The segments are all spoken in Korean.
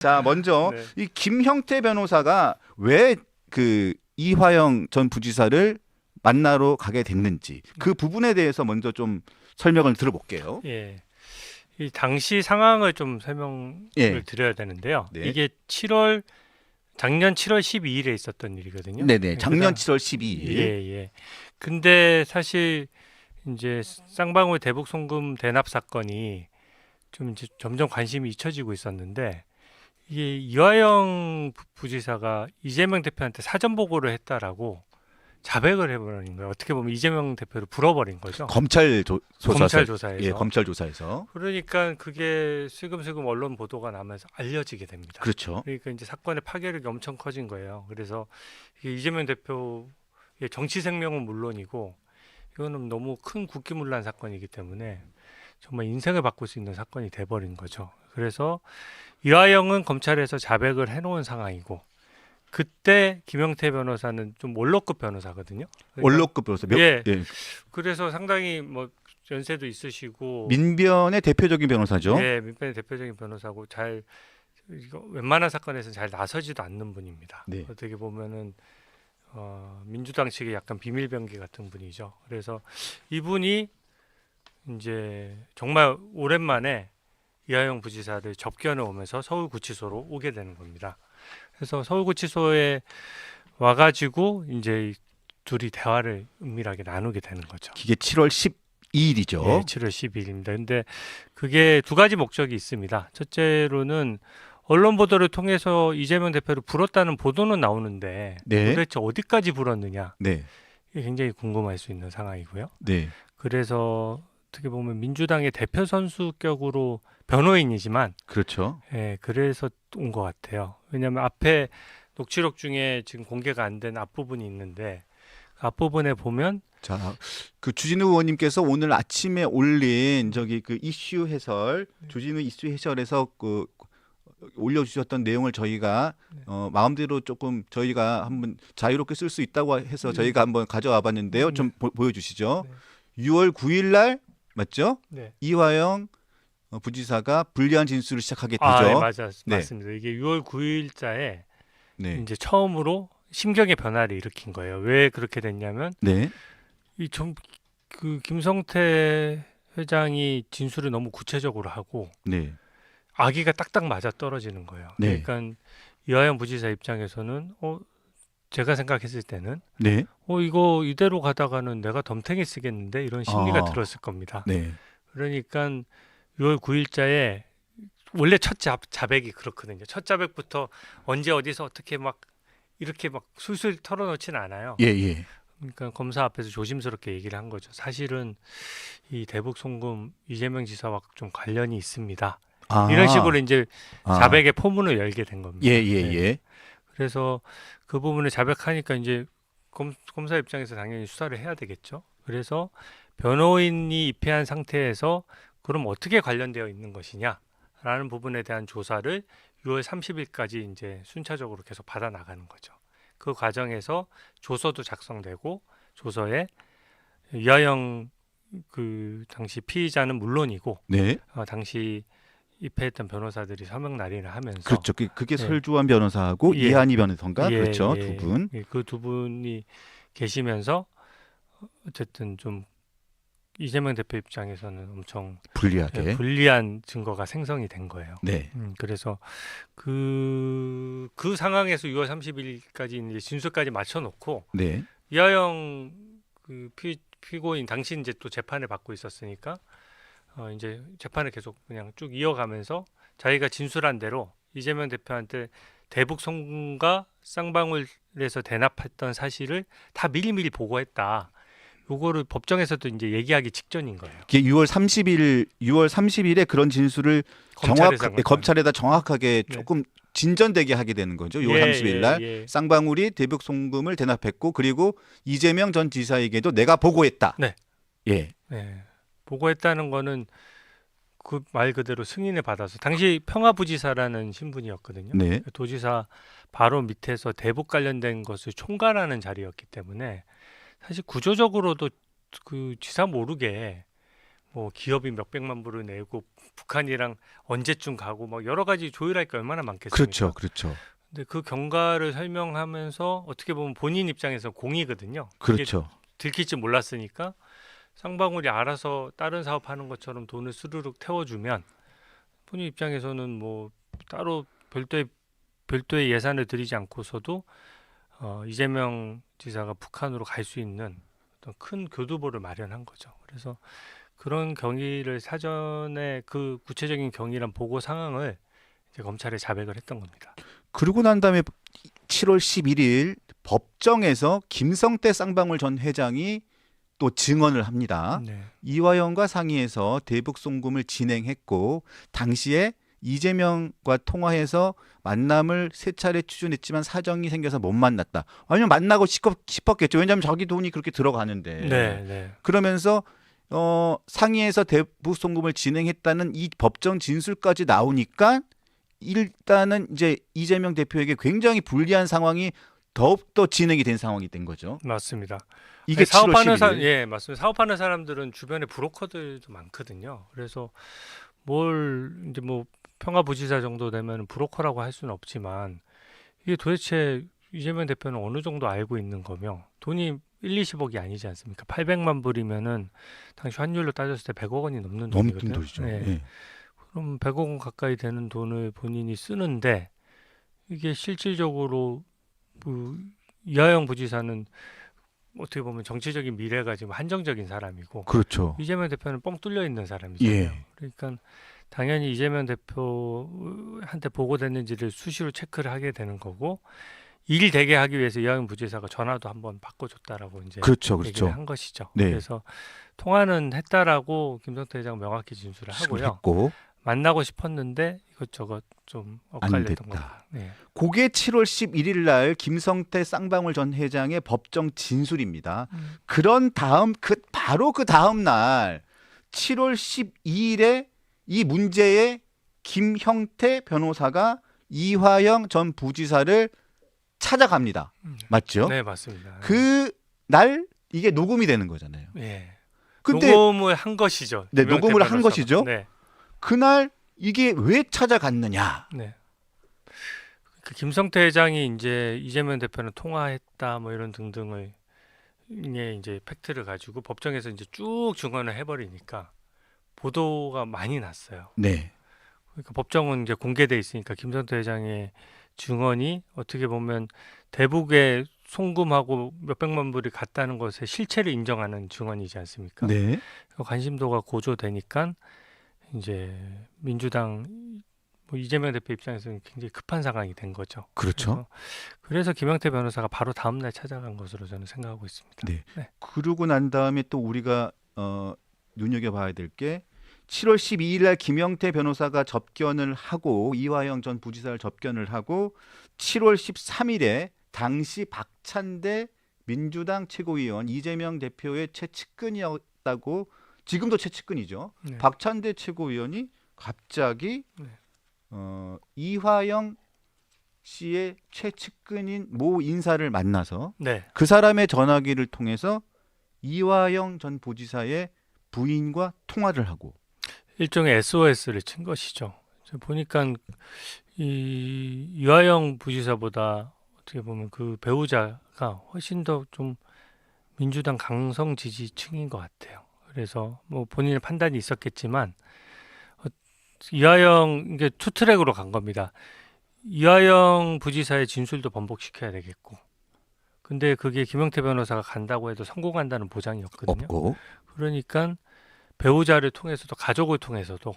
자, 먼저 네. 이 김형태 변호사가 왜 그 이화영 전 부지사를 만나러 가게 됐는지 그 부분에 대해서 먼저 좀 설명을 들어볼게요. 예. 이 당시 상황을 좀 설명을 예. 드려야 되는데요. 네. 이게 작년 7월 12일에 있었던 일이거든요. 네네. 작년 그다- 7월 12일. 예. 근데 사실 이제 쌍방울 대북 송금 대납 사건이 좀 이제 점점 관심이 잊혀지고 있었는데 이게 이화영 부지사가 이재명 대표한테 사전 보고를 했다라고 자백을 해버린 거예요. 어떻게 보면 이재명 대표를 불어버린 거죠. 검찰 검찰 조사에서. 예, 검찰 조사에서. 그러니까 그게 슬금슬금 언론 보도가 나면서 알려지게 됩니다. 그렇죠. 그러니까 이제 사건의 파괴력이 엄청 커진 거예요. 그래서 이게 이재명 대표의 정치 생명은 물론이고 이거는 너무 큰 국기문란 사건이기 때문에 정말 인생을 바꿀 수 있는 사건이 돼버린 거죠. 그래서 이화영은 검찰에서 자백을 해놓은 상황이고 그때 김영태 변호사는 좀 원로급 변호사거든요. 그러니까 원로급 변호사. 예. 그래서 상당히 뭐 연세도 있으시고 민변의 대표적인 변호사죠. 예, 민변의 대표적인 변호사고 이거 웬만한 사건에서 잘 나서지도 않는 분입니다. 네. 어떻게 보면은 민주당 측의 약간 비밀병기 같은 분이죠. 그래서 이분이 이제 정말 오랜만에 이화영 부지사를 접견을 오면서 서울구치소로 오게 되는 겁니다. 그래서 서울구치소에 와가지고 이제 둘이 대화를 은밀하게 나누게 되는 거죠. 이게 7월 12일이죠. 예, 7월 12일입니다. 근데 그게 두 가지 목적이 있습니다. 첫째로는 언론 보도를 통해서 이재명 대표를 불었다는 보도는 나오는데 네. 도대체 어디까지 불었느냐 네. 이게 굉장히 궁금할 수 있는 상황이고요. 네. 그래서 어떻게 보면 민주당의 대표 선수격으로 변호인이지만 그렇죠. 예, 그래서 온 것 같아요. 왜냐하면 앞에 녹취록 중에 지금 공개가 안 된 앞부분이 있는데 그 앞부분에 보면 자, 그 주진우 의원님께서 오늘 아침에 올린 저기 그 이슈 해설, 주진우 이슈 해설에서 그 올려주셨던 내용을 저희가 마음대로 조금 저희가 한번 자유롭게 쓸 수 있다고 해서 저희가 한번 가져와 봤는데요. 좀 보여주시죠. 네. 6월 9일 날 맞죠? 네. 이화영 부지사가 불리한 진술을 시작하게 되죠. 네, 네. 맞습니다. 이게 6월 9일자에 네. 이제 처음으로 심경의 변화를 일으킨 거예요. 왜 그렇게 됐냐면 네. 그 김성태 회장이 진술을 너무 구체적으로 하고 네. 아기가 딱딱 맞아 떨어지는 거예요. 네. 그러니까 이화영 부지사 입장에서는 제가 생각했을 때는 네. 이거 이대로 가다가는 내가 덤탱이 쓰겠는데 이런 심리가 들었을 겁니다. 네. 그러니까 6월 9일자에 원래 첫 자백이 그렇거든요. 첫 자백부터 언제 어디서 어떻게 막 이렇게 막 술술 털어놓지는 않아요. 예, 예. 그러니까 검사 앞에서 조심스럽게 얘기를 한 거죠. 사실은 이 대북 송금 이재명 지사와 좀 관련이 있습니다. 이런 식으로 이제 자백의 포문을 열게 된 겁니다. 예, 예, 네. 예. 그래서 그 부분을 자백하니까 이제 검사 입장에서 당연히 수사를 해야 되겠죠. 그래서 변호인이 입회한 상태에서 그럼 어떻게 관련되어 있는 것이냐라는 부분에 대한 조사를 6월 30일까지 이제 순차적으로 계속 받아 나가는 거죠. 그 과정에서 조서도 작성되고 조서에 이화영 그 당시 피의자는 물론이고 네. 당시 입회했던 변호사들이 서명 날인을 하면서 그렇죠. 그게 예. 설주환 변호사하고 예. 이한희 변호사인가? 예, 그렇죠. 예. 두 분. 그 두 분이 계시면서 어쨌든 좀 이재명 대표 입장에서는 엄청 불리하게. 불리한 증거가 생성이 된 거예요. 네. 그래서 그 상황에서 6월 30일까지 이제 진술까지 맞춰놓고 네. 이화영 그 피고인 당시 이제 또 재판을 받고 있었으니까 이제 재판을 계속 그냥 쭉 이어가면서 자기가 진술한 대로 이재명 대표한테 대북 송금과 쌍방울에서 대납했던 사실을 다 미리미리 보고했다. 요거를 법정에서도 이제 얘기하기 직전인 거예요. 이게 6월 30일에 그런 진술을 검찰에다 정확하게 조금 진전되게 하게 되는 거죠. 6월 30일 날 쌍방울이 대북 송금을 대납했고 그리고 이재명 전 지사에게도 내가 보고했다. 네. 예. 네. 보고했다는 거는 그 말 그대로 승인을 받아서 당시 평화부지사라는 신분이었거든요. 네. 도지사 바로 밑에서 대북 관련된 것을 총괄하는 자리였기 때문에 사실 구조적으로도 그 지사 모르게 뭐 기업이 몇백만 불을 내고 북한이랑 언제쯤 가고 막 여러 가지 조율할 게 얼마나 많겠습니까? 그렇죠, 그렇죠, 근데 그 경과를 설명하면서 어떻게 보면 본인 입장에서 공이거든요. 그게 그렇죠. 들킬지 몰랐으니까 쌍방울이 알아서 다른 사업하는 것처럼 돈을 스르륵 태워주면 본인 입장에서는 뭐 따로 별도의 예산을 들이지 않고서도 이재명 지사가 북한으로 갈 수 있는 어떤 큰 교두보를 마련한 거죠. 그래서 그런 경위를 사전에 그 구체적인 경위란 보고 상황을 이제 검찰에 자백을 했던 겁니다. 그러고 난 다음에 7월 11일 법정에서 김성태 쌍방울 전 회장이 또 증언을 합니다. 네. 이화영과 상의해서 대북 송금을 진행했고 당시에 이재명과 통화해서 만남을 세 차례 추진했지만 사정이 생겨서 못 만났다. 아니면 만나고 싶었겠죠. 왜냐하면 자기 돈이 그렇게 들어가는데. 네, 네. 그러면서 상의해서 대북 송금을 진행했다는 이 법정 진술까지 나오니까 일단은 이제 이재명 대표에게 굉장히 불리한 상황이 더욱더 진행이 된 상황이 된 거죠. 맞습니다. 이게 7월 11일. 예, 맞습니다. 사업하는 사람들은 주변에 브로커들도 많거든요. 그래서 뭘 이제 뭐 평화부지사 정도 되면 브로커라고 할 수는 없지만 이게 도대체 이재명 대표는 어느 정도 알고 있는 거며 돈이 1, 20억이 아니지 않습니까? 800만 불이면은 당시 환율로 따졌을 때 100억 원이 넘는 넘는 돈이거든요. 돈이죠. 예. 예. 그럼 100억 원 가까이 되는 돈을 본인이 쓰는데 이게 실질적으로 그 이하영 부지사는 어떻게 보면 정치적인 미래가 지금 한정적인 사람이고 그렇죠. 이재명 대표는 뻥 뚫려 있는 사람이잖아요. 예. 그러니까 당연히 이재명 대표한테 보고됐는지를 수시로 체크를 하게 되는 거고 일 되게 하기 위해서 이하영 부지사가 전화도 한번 바꿔줬다라고 이제 그렇죠. 얘기를 그렇죠. 한 것이죠. 네. 그래서 통화는 했다라고 김성태 회장 명확히 진술을 하고요. 했고 만나고 싶었는데 이것저것 좀 안 엇갈렸던 됐다. 거다. 네. 그게 7월 11일 날 김성태 쌍방울 전 회장의 법정 진술입니다. 그런 다음 바로 그 다음 날 7월 12일에 이 문제의 김형태 변호사가 이화영 전 부지사를 찾아갑니다. 맞죠? 네, 맞습니다. 그 날 이게 녹음이 되는 거잖아요. 예. 근데 녹음을 한 것이죠. 네, 김영태 녹음을 한 변호사가. 것이죠. 네. 그날 이게 왜 찾아갔느냐? 네. 그 김성태 회장이 이제 이재명 대표는 통화했다 뭐 이런 등등을 이제 팩트를 가지고 법정에서 이제 쭉 증언을 해버리니까 보도가 많이 났어요. 네. 그러니까 법정은 이제 공개돼 있으니까 김성태 회장의 증언이 어떻게 보면 대북에 송금하고 몇백만 불이 갔다는 것의 실체를 인정하는 증언이지 않습니까? 네. 관심도가 고조되니까 이제 민주당 뭐 이재명 대표 입장에서는 굉장히 급한 상황이 된 거죠. 그렇죠. 그래서 김영태 변호사가 바로 다음 날 찾아간 것으로 저는 생각하고 있습니다. 네. 네. 그러고 난 다음에 또 우리가 눈여겨봐야 될 게 7월 12일 날 김영태 변호사가 접견을 하고 이화영 전 부지사를 접견을 하고 7월 13일에 당시 박찬대 민주당 최고위원 이재명 대표의 최측근이었다고 지금도 최측근이죠. 네. 박찬대 최고위원이 갑자기 네. 이화영 씨의 최측근인 모 인사를 만나서 네. 그 사람의 전화기를 통해서 이화영 전 부지사의 부인과 통화를 하고 일종의 SOS를 친 것이죠. 보니까 이화영 부지사보다 어떻게 보면 그 배우자가 훨씬 더 좀 민주당 강성 지지층인 것 같아요. 그래서 뭐 본인의 판단이 있었겠지만 이화영 이게 투트랙으로 간 겁니다. 이화영 부지사의 진술도 번복시켜야 되겠고, 근데 그게 김영태 변호사가 간다고 해도 성공한다는 보장이 없거든요. 없고 그러니까 배우자를 통해서도 가족을 통해서도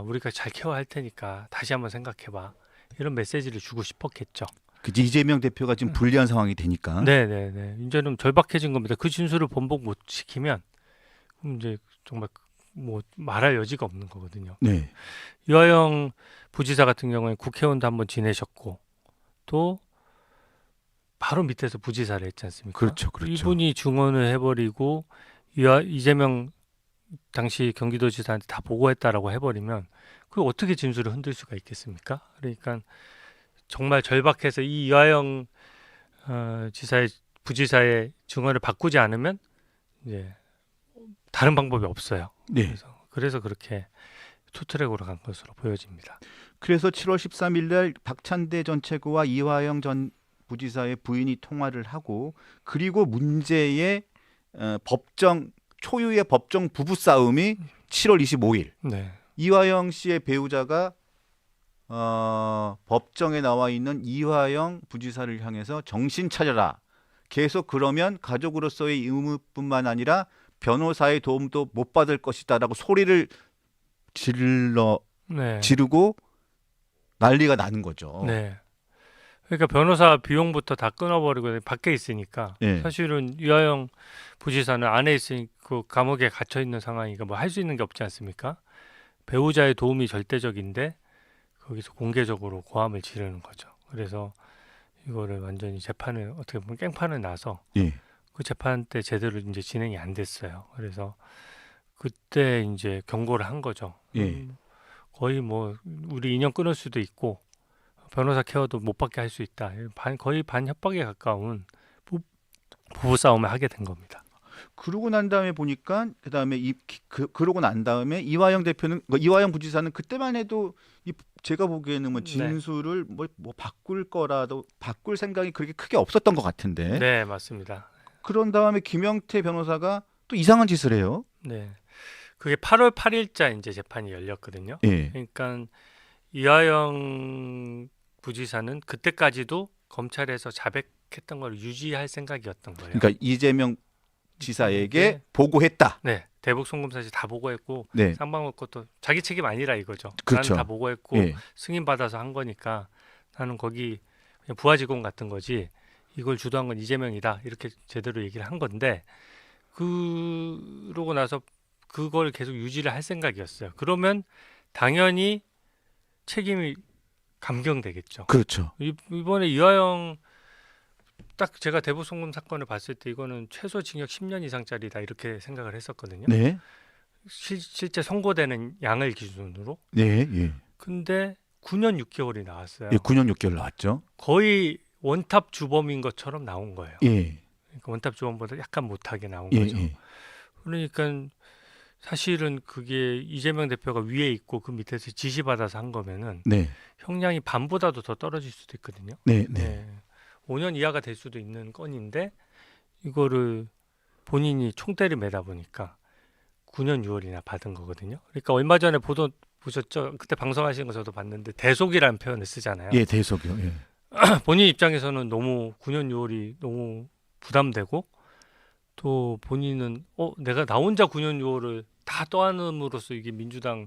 우리가 잘 케어할 테니까 다시 한번 생각해봐 이런 메시지를 주고 싶었겠죠. 그치, 이재명 대표가 지금 불리한 상황이 되니까 네네네. 이제는 절박해진 겁니다. 그 진술을 번복 못 시키면 그럼 이제 정말 뭐 말할 여지가 없는 거거든요. 네. 이화영 부지사 같은 경우에 국회의원도 한번 지내셨고 또 바로 밑에서 부지사를 했지 않습니까? 그렇죠, 그렇죠. 이분이 증언을 해버리고 이재명 당시 경기도지사한테 다 보고했다라고 해버리면 그 어떻게 진술을 흔들 수가 있겠습니까? 그러니까 정말 절박해서 이 이화영 부지사의 증언을 바꾸지 않으면 이제 다른 방법이 없어요. 네. 그래서 그렇게 투트랙으로 간 것으로 보여집니다. 그래서 7월 13일 날 박찬대 전 최고와 이화영 전 부지사의 부인이 통화를 하고 그리고 문제의 초유의 법정 부부 싸움이 7월 25일 네. 이화영 씨의 배우자가 법정에 나와 있는 이화영 부지사를 향해서 정신 차려라. 계속 그러면 가족으로서의 의무뿐만 아니라 변호사의 도움도 못 받을 것이다라고 소리를 네. 지르고 난리가 나는 거죠. 네. 그러니까 변호사 비용부터 다 끊어버리고 밖에 있으니까 네. 사실은 이화영 부지사는 안에 있으니까 그 감옥에 갇혀 있는 상황이니까 뭐 할 수 있는 게 없지 않습니까? 배우자의 도움이 절대적인데 거기서 공개적으로 고함을 지르는 거죠. 그래서 이거를 완전히 재판을 어떻게 보면 깽판을 나서 예. 그 재판 때 제대로 이제 진행이 안 됐어요. 그래서 그때 이제 경고를 한 거죠. 예. 거의 뭐 우리 인연 끊을 수도 있고 변호사 케어도 못 받게 할 수 있다. 거의 반협박에 가까운 부부 싸움을 하게 된 겁니다. 그러고 난 다음에 보니까 그다음에 그러고 난 다음에 이화영 대표는 이화영 부지사는 그때만 해도 제가 보기에는 뭐 네. 진술을 뭐 바꿀 거라도 바꿀 생각이 그렇게 크게 없었던 것 같은데. 네, 맞습니다. 그런 다음에 김영태 변호사가 또 이상한 짓을 해요. 네. 그게 8월 8일자 이제 재판이 열렸거든요. 예. 그러니까 이화영 부지사는 그때까지도 검찰에서 자백했던 걸 유지할 생각이었던 거예요. 그러니까 이재명 지사에게 네. 보고했다. 네, 대북 송금사실 다 보고했고 네. 쌍방울 것도 자기 책임 아니라 이거죠. 그렇죠. 나는 다 보고했고 예. 승인 받아서 한 거니까 나는 거기 그냥 부하직원 같은 거지. 이걸 주도한 건 이재명이다. 이렇게 제대로 얘기를 한 건데 그러고 나서 그걸 계속 유지를 할 생각이었어요. 그러면 당연히 책임이 감경되겠죠. 그렇죠. 이번에 이화영 딱 제가 대북 송금 사건을 봤을 때 이거는 최소 징역 10년 이상짜리다 이렇게 생각을 했었거든요. 네. 실제 선고되는 양을 기준으로. 네. 예. 근데 9년 6개월이 나왔어요. 예. 9년 6개월 나왔죠. 거의 원탑 주범인 것처럼 나온 거예요. 예. 그러니까 원탑 주범보다 약간 못하게 나온 예. 거죠. 예. 그러니까 사실은 그게 이재명 대표가 위에 있고 그 밑에서 지시받아서 한 거면은 네. 형량이 반보다도 더 떨어질 수도 있거든요. 네. 네. 5년 이하가 될 수도 있는 건인데 이거를 본인이 총대를 매다 보니까 9년 6월이나 받은 거거든요. 그러니까 얼마 전에 보도 보셨죠? 그때 방송하신 거 저도 봤는데 대속이라는 표현을 쓰잖아요. 예. 대속이요. 예. 본인 입장에서는 너무 9년 6월이 너무 부담되고 또 본인은 내가 나 혼자 9년 6월을 다 떠안음으로써 이게 민주당이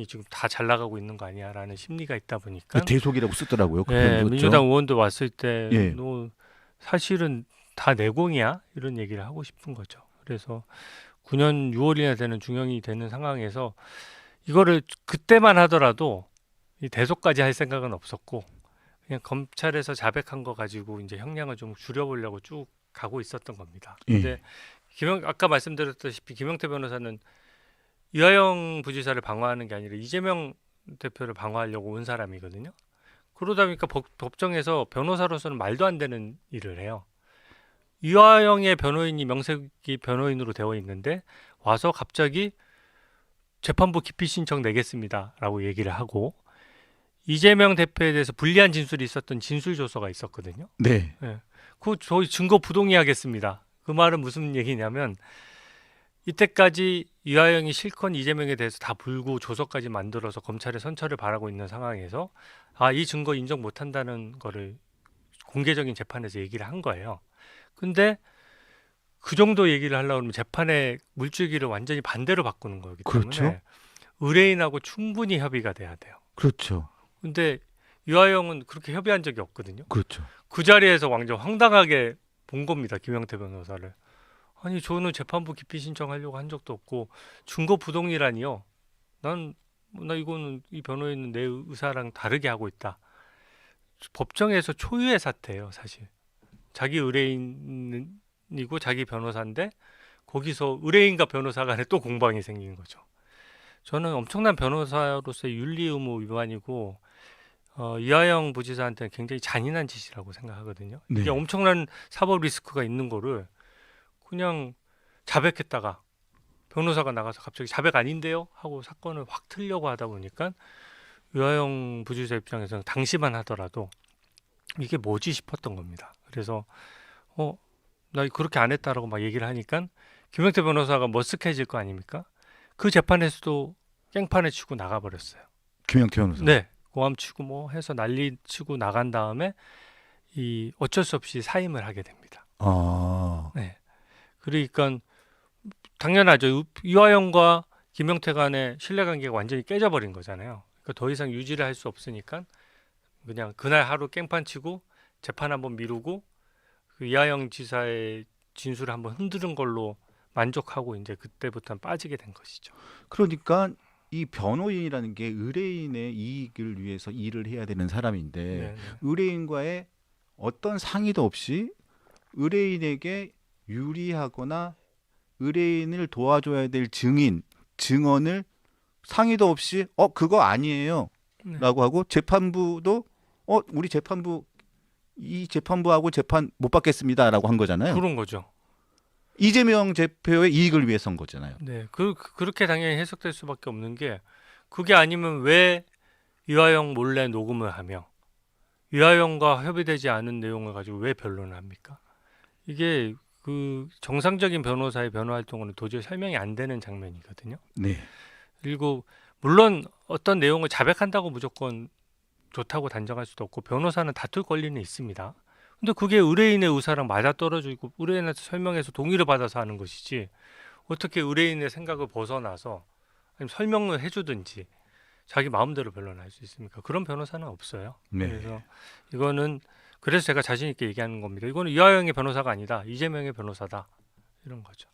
지금 다 잘 나가고 있는 거 아니야라는 심리가 있다 보니까 대속이라고 쓰더라고요. 그 예, 표현도 민주당 그렇죠? 의원도 왔을 때 예. 너 사실은 다 내공이야 이런 얘기를 하고 싶은 거죠. 그래서 9년 6월이나 되는 중형이 되는 상황에서 이거를 그때만 하더라도 이 대속까지 할 생각은 없었고 그냥 검찰에서 자백한 거 가지고 이제 형량을 좀 줄여보려고 쭉 가고 있었던 겁니다. 근데 아까 말씀드렸다시피 김영태 변호사는 이화영 부지사를 방어하는 게 아니라 이재명 대표를 방어하려고 온 사람이거든요. 그러다 보니까 법정에서 변호사로서는 말도 안 되는 일을 해요. 이화영의 변호인이 명색이 변호인으로 되어 있는데 와서 갑자기 재판부 기피 신청 내겠습니다라고 얘기를 하고 이재명 대표에 대해서 불리한 진술이 있었던 진술 조서가 있었거든요. 네. 그거 저희 증거 부동의하겠습니다. 그 말은 무슨 얘기냐면 이때까지 이화영이 실컷 이재명에 대해서 다 불고 조서까지 만들어서 검찰에 선처를 바라고 있는 상황에서 이 증거 인정 못한다는 거를 공개적인 재판에서 얘기를 한 거예요. 근데 그 정도 얘기를 하려고 하면 재판의 물줄기를 완전히 반대로 바꾸는 거기 때문에 그렇죠. 의뢰인하고 충분히 협의가 돼야 돼요. 그렇죠. 근데 이화영은 그렇게 협의한 적이 없거든요. 그렇죠. 그 자리에서 완전 황당하게 본 겁니다. 김영태 변호사를. 아니 저는 재판부 기피 신청하려고 한 적도 없고 증거 부동의라니요. 나 이거는 이 변호인은 내 의사랑 다르게 하고 있다. 법정에서 초유의 사태예요, 사실. 자기 의뢰인이고 자기 변호사인데 거기서 의뢰인과 변호사 간에 또 공방이 생긴 거죠. 저는 엄청난 변호사로서의 윤리 의무 위반이고 이화영 부지사한테는 굉장히 잔인한 짓이라고 생각하거든요. 네. 이게 엄청난 사법 리스크가 있는 거를 그냥 자백했다가 변호사가 나가서 갑자기 자백 아닌데요 하고 사건을 확 틀려고 하다 보니까 유아영 부주의자 입장에서는 당시만 하더라도 이게 뭐지 싶었던 겁니다. 그래서 나 그렇게 안 했다라고 막 얘기를 하니까 김영태 변호사가 머쓱해질 거 아닙니까? 그 재판에서도 깽판을 치고 나가버렸어요. 김영태 변호사. 네, 고함 치고 뭐 해서 난리 치고 나간 다음에 이 어쩔 수 없이 사임을 하게 됩니다. 아, 네, 그러니까 당연하죠. 이화영과 김영태 간의 신뢰관계가 완전히 깨져버린 거잖아요. 그러니까 더 이상 유지를 할 수 없으니까 그냥 그날 하루 깽판 치고 재판 한번 미루고 그 이하영 지사의 진술을 한번 흔드는 걸로 만족하고 이제 그때부터는 빠지게 된 것이죠. 그러니까 이 변호인이라는 게 의뢰인의 이익을 위해서 일을 해야 되는 사람인데 네, 네. 의뢰인과의 어떤 상의도 없이 의뢰인에게 유리하거나 의뢰인을 도와줘야 될 증인, 증언을 상의도 없이 그거 아니에요 네. 라고 하고 재판부도 우리 재판부 이 재판부하고 재판 못 받겠습니다 라고 한 거잖아요. 그런 거죠. 이재명 대표의 이익을 위해서인 거잖아요. 네, 그렇게 당연히 해석될 수밖에 없는 게 그게 아니면 왜 이화영 몰래 녹음을 하며 이화영과 협의되지 않은 내용을 가지고 왜 변론을 합니까? 이게 그 정상적인 변호사의 변호 활동으로는 도저히 설명이 안 되는 장면이거든요. 네. 그리고 물론 어떤 내용을 자백한다고 무조건 좋다고 단정할 수도 없고 변호사는 다툴 권리는 있습니다. 근데 그게 의뢰인의 의사랑 맞아떨어지고 의뢰인한테 설명해서 동의를 받아서 하는 것이지 어떻게 의뢰인의 생각을 벗어나서 아니면 설명을 해주든지 자기 마음대로 변론할 수 있습니까? 그런 변호사는 없어요. 네. 그래서 이거는 그래서 제가 자신 있게 얘기하는 겁니다. 이거는 이화영의 변호사가 아니다. 이재명의 변호사다. 이런 거죠.